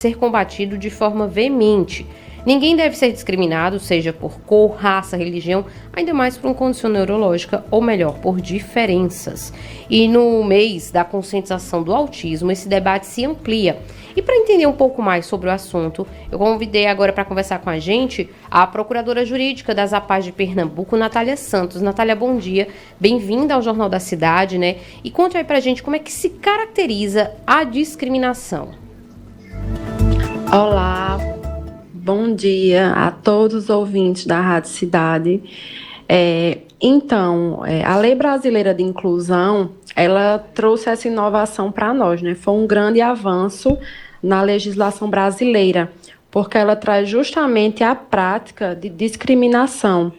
ser combatido de forma veemente. Ninguém deve ser discriminado, seja por cor, raça, religião, ainda mais por uma condição neurológica, ou melhor, por diferenças. E no mês da conscientização do autismo, esse debate se amplia. E para entender um pouco mais sobre o assunto, eu convidei agora para conversar com a gente a procuradora jurídica das APAES de Pernambuco, Natália Santos. Natália, bom dia. Bem-vinda ao Jornal da Cidade, né? E conte aí para a gente como é que se caracteriza a discriminação. Olá, bom dia a todos os ouvintes da Rádio Cidade. A Lei Brasileira de Inclusão, ela trouxe essa inovação para nós, né? Foi um grande avanço na legislação brasileira, porque ela traz justamente a prática de discriminação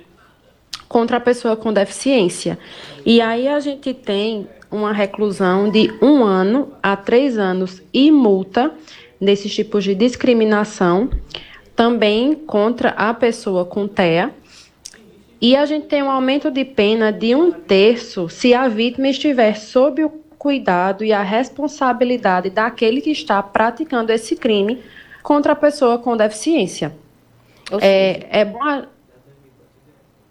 contra a pessoa com deficiência. E aí a gente tem uma reclusão de 1 ano a 3 anos e multa desses tipos de discriminação, também contra a pessoa com TEA. E a gente tem um aumento de pena de 1/3 se a vítima estiver sob o cuidado e a responsabilidade daquele que está praticando esse crime contra a pessoa com deficiência.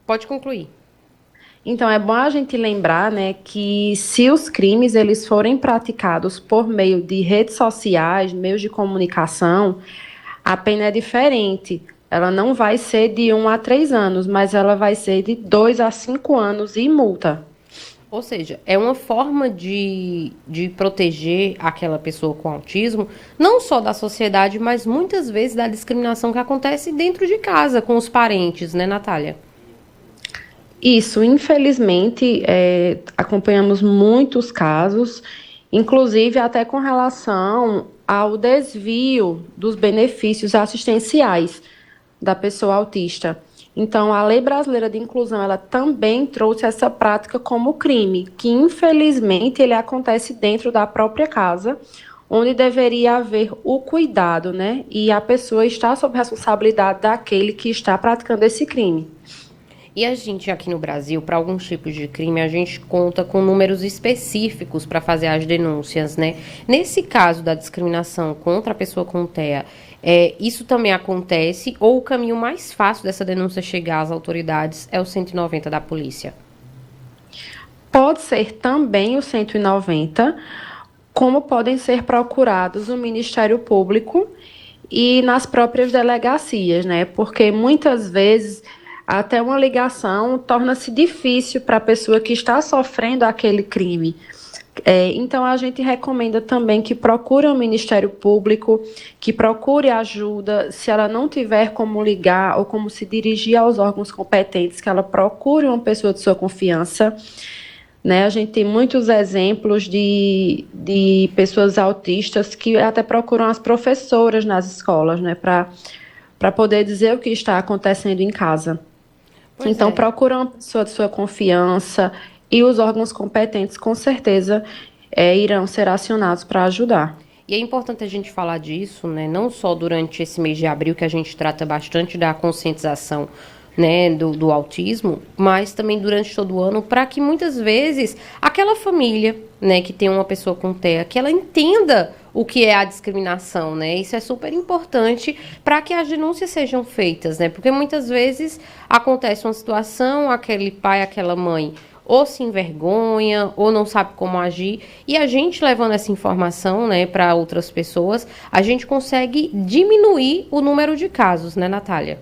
Pode concluir. Então, é bom a gente lembrar, né, que se os crimes eles forem praticados por meio de redes sociais, meios de comunicação, a pena é diferente. Ela não vai ser de 1 a 3 anos, mas ela vai ser de 2 a 5 anos e multa. Ou seja, é uma forma de proteger aquela pessoa com autismo, não só da sociedade, mas muitas vezes da discriminação que acontece dentro de casa, com os parentes, né, Natália? Isso, infelizmente, acompanhamos muitos casos, inclusive até com relação ao desvio dos benefícios assistenciais da pessoa autista. Então, a Lei Brasileira de Inclusão, ela também trouxe essa prática como crime, que infelizmente ele acontece dentro da própria casa, onde deveria haver o cuidado, né? E a pessoa está sob responsabilidade daquele que está praticando esse crime. E a gente aqui no Brasil, para alguns tipos de crime, a gente conta com números específicos para fazer as denúncias, né? Nesse caso da discriminação contra a pessoa com TEA, isso também acontece ou o caminho mais fácil dessa denúncia chegar às autoridades é o 190 da polícia? Pode ser também o 190, como podem ser procurados no Ministério Público e nas próprias delegacias, né? Porque muitas vezes até uma ligação torna-se difícil para a pessoa que está sofrendo aquele crime. Então, a gente recomenda também que procure o Ministério Público, que procure ajuda, se ela não tiver como ligar ou como se dirigir aos órgãos competentes, que ela procure uma pessoa de sua confiança. Né? A gente tem muitos exemplos de pessoas autistas que até procuram as professoras nas escolas, né? Para poder dizer o que está acontecendo em casa. Então, procura uma pessoa de sua confiança e os órgãos competentes, com certeza, irão ser acionados para ajudar. E é importante a gente falar disso, né? Não só durante esse mês de abril, que a gente trata bastante da conscientização, né, do autismo, mas também durante todo o ano, para que muitas vezes aquela família, né, que tem uma pessoa com TEA, que ela entenda o que é a discriminação, né? Isso é super importante para que as denúncias sejam feitas, né? Porque muitas vezes acontece uma situação, aquele pai, aquela mãe ou se envergonha, ou não sabe como agir, e a gente levando essa informação, né, para outras pessoas, a gente consegue diminuir o número de casos, né, Natália?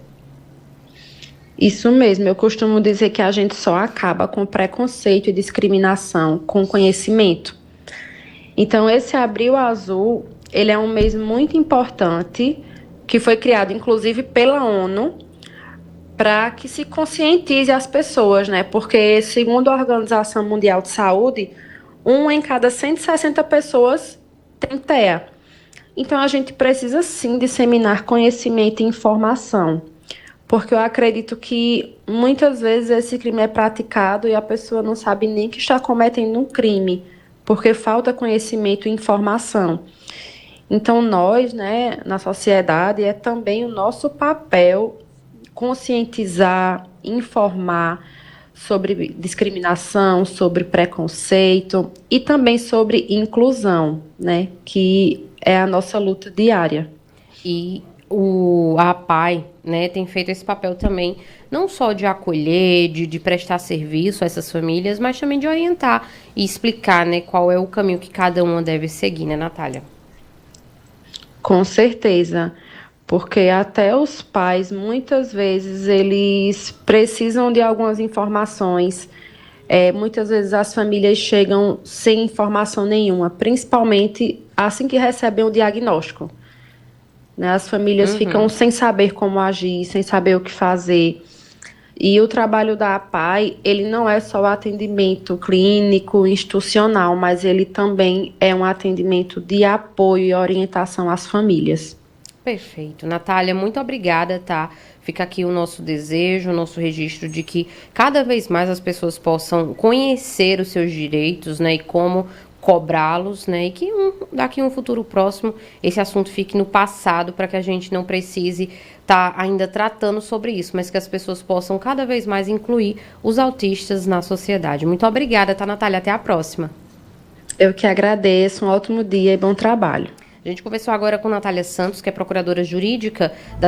Isso mesmo, eu costumo dizer que a gente só acaba com preconceito e discriminação com conhecimento. Então, esse Abril Azul, ele é um mês muito importante, que foi criado, inclusive, pela ONU, para que se conscientize as pessoas, né? Porque, segundo a Organização Mundial de Saúde, 1 em cada 160 pessoas tem TEA. Então, a gente precisa, sim, disseminar conhecimento e informação, porque eu acredito que, muitas vezes, esse crime é praticado e a pessoa não sabe nem que está cometendo um crime, porque falta conhecimento e informação. Então, nós, né, na sociedade, é também o nosso papel conscientizar, informar sobre discriminação, sobre preconceito e também sobre inclusão, né, que é a nossa luta diária. E a APAE, né, tem feito esse papel também, não só de acolher, de prestar serviço a essas famílias, mas também de orientar e explicar, né, qual é o caminho que cada uma deve seguir, né, Natália? Com certeza, porque até os pais, muitas vezes, eles precisam de algumas informações. Muitas vezes as famílias chegam sem informação nenhuma, principalmente assim que recebem o diagnóstico, né? As famílias ficam Uhum. sem saber como agir, sem saber o que fazer. E o trabalho da APAE, ele não é só o atendimento clínico, institucional, mas ele também é um atendimento de apoio e orientação às famílias. Perfeito. Natália, muito obrigada, tá? Fica aqui o nosso desejo, o nosso registro de que cada vez mais as pessoas possam conhecer os seus direitos, né, e como cobrá-los, né, e que daqui a um futuro próximo esse assunto fique no passado para que a gente não precise estar ainda tratando sobre isso, mas que as pessoas possam cada vez mais incluir os autistas na sociedade. Muito obrigada, tá, Natália? Até a próxima. Eu que agradeço, um ótimo dia e bom trabalho. A gente conversou agora com Natália Santos, que é procuradora jurídica da